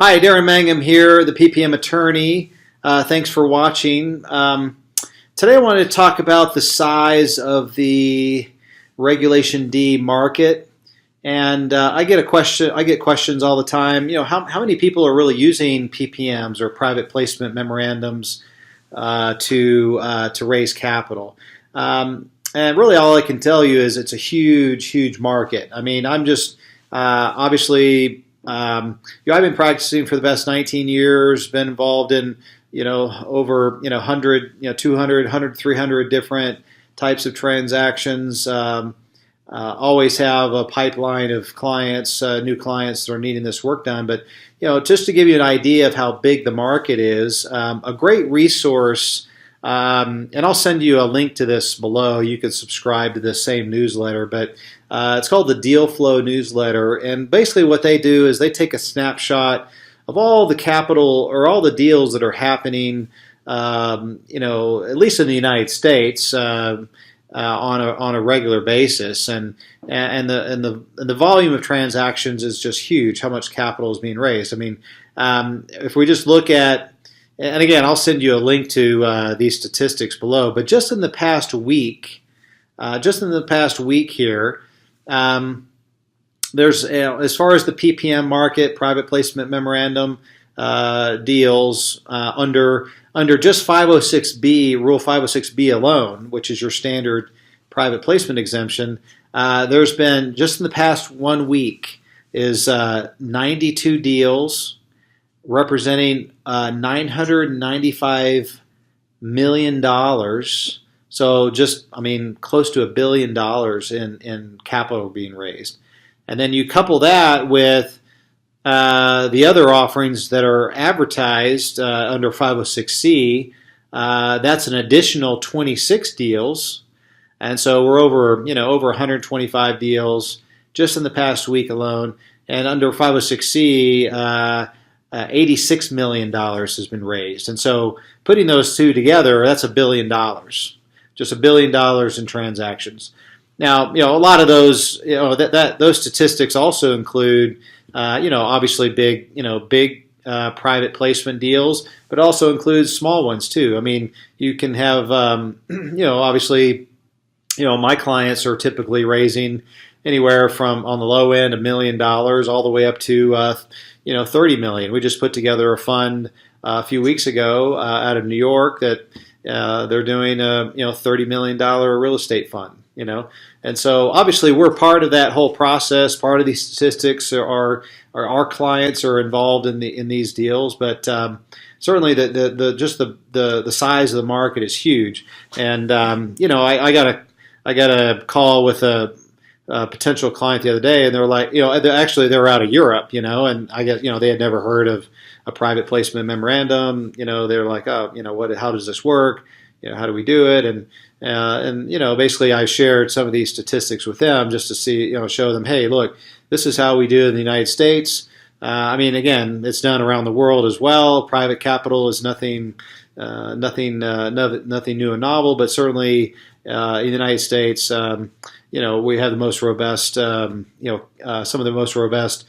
Hi, Darin Mangum here, the PPM attorney. Thanks for watching. Today I wanted to talk about the size of the Regulation D market, and I get questions all the time. How many people are really using PPMs or private placement memorandums to raise capital? And really, all I can tell you is it's a huge market. I mean, I'm just obviously. I've been practicing for the past 19 years, been involved in, over, 100, 200, 100, 300 different types of transactions. Always have a pipeline of clients, new clients that are needing this work done. But, just to give you an idea of how big the market is, a great resource, and I'll send you a link to this below. You can subscribe to this same newsletter, but it's called the Deal Flow Newsletter. And basically what they do is they take a snapshot of all the capital or all the deals that are happening, at least in the United States, on a regular basis. And the volume of transactions is just huge, how much capital is being raised. I mean, if we just look at, and again, I'll send you a link to these statistics below. But just in the past week, here, there's as far as the PPM market, private placement memorandum deals under just 506B, Rule 506B alone, which is your standard private placement exemption. There's been just in the past 1 week is 92 deals representing $995 million. So just, close to $1 billion in capital being raised. And then you couple that with the other offerings that are advertised under 506C. That's an additional 26 deals. And so we're over 125 deals just in the past week alone. And under 506C, $86 million has been raised. And so putting those two together, that's $1 billion. Just $1 billion in transactions. Now, a lot of those, those statistics also include, obviously big private placement deals, but also includes small ones too. I mean, you can have, obviously, my clients are typically raising anywhere from on the low end $1 million all the way up to 30 million. We just put together a fund a few weeks ago out of New York that they're doing a $30 million real estate fund. And so obviously we're part of that whole process. Part of these statistics are our clients are involved in these deals, but certainly the size of the market is huge. And I got a call with a potential client the other day, and they were like, they were out of Europe, and I guess, they had never heard of a private placement memorandum. They were like, oh, how does this work? How do we do it? And basically I shared some of these statistics with them just to see, show them, hey, look, this is how we do it in the United States. Again, it's done around the world as well. Private capital is nothing new and novel, but certainly in the United States, we have the most robust, some of the most robust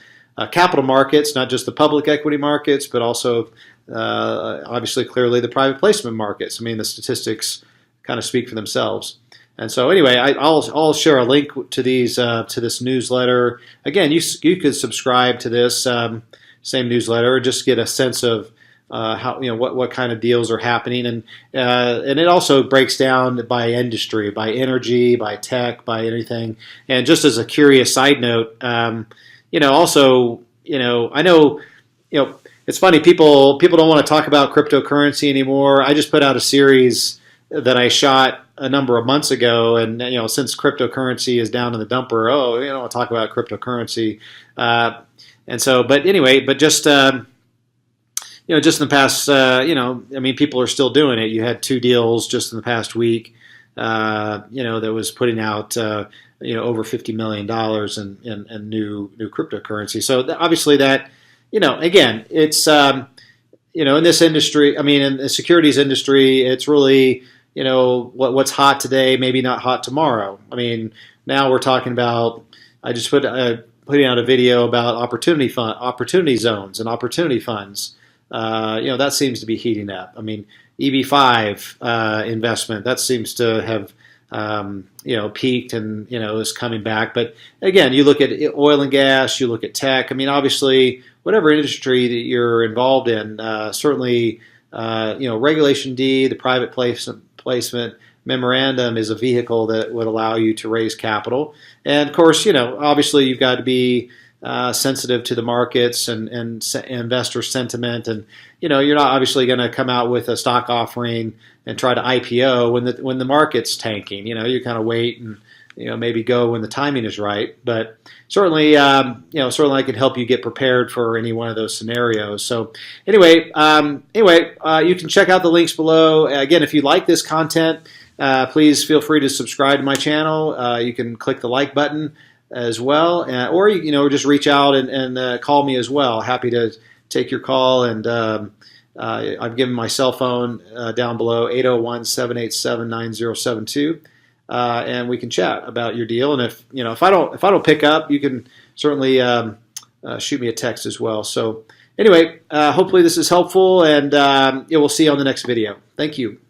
capital markets, not just the public equity markets, but also obviously clearly the private placement markets. The statistics kind of speak for themselves. And so anyway, I'll share a link to these to this newsletter. Again, you could subscribe to this same newsletter, just get a sense of how what kind of deals are happening, and it also breaks down by industry, by energy, by tech, by anything. And just as a curious side note, also I know it's funny, people don't want to talk about cryptocurrency anymore. I just put out a series that I shot a number of months ago, and since cryptocurrency is down in the dumper, I'll talk about cryptocurrency. And so, but anyway, just just in the past, people are still doing it. You had 2 deals just in the past week, that was putting out, over $50 million in new cryptocurrency. So obviously that, again, it's, in this industry, in the securities industry, it's really, what's hot today, maybe not hot tomorrow. Now we're talking about, I just put putting out a video about opportunity zones and opportunity funds. That seems to be heating up. I mean, EB5 investment, that seems to have peaked and is coming back. But again, you look at oil and gas, you look at tech. I mean, obviously, whatever industry that you're involved in, certainly, Regulation D, the private placement memorandum is a vehicle that would allow you to raise capital. And of course, obviously, you've got to be sensitive to the markets and investor sentiment, and you're not obviously going to come out with a stock offering and try to IPO when the market's tanking. You kind of wait and maybe go when the timing is right. But certainly, certainly I can help you get prepared for any one of those scenarios. So anyway, you can check out the links below. Again, if you like this content, please feel free to subscribe to my channel. You can click the like button as well, or just reach out and call me as well. Happy to take your call, and I've given my cell phone down below, 801-787-9072, and we can chat about your deal. And if I don't pick up, you can certainly shoot me a text as well. So anyway, hopefully this is helpful, and we'll see you on the next video. Thank you.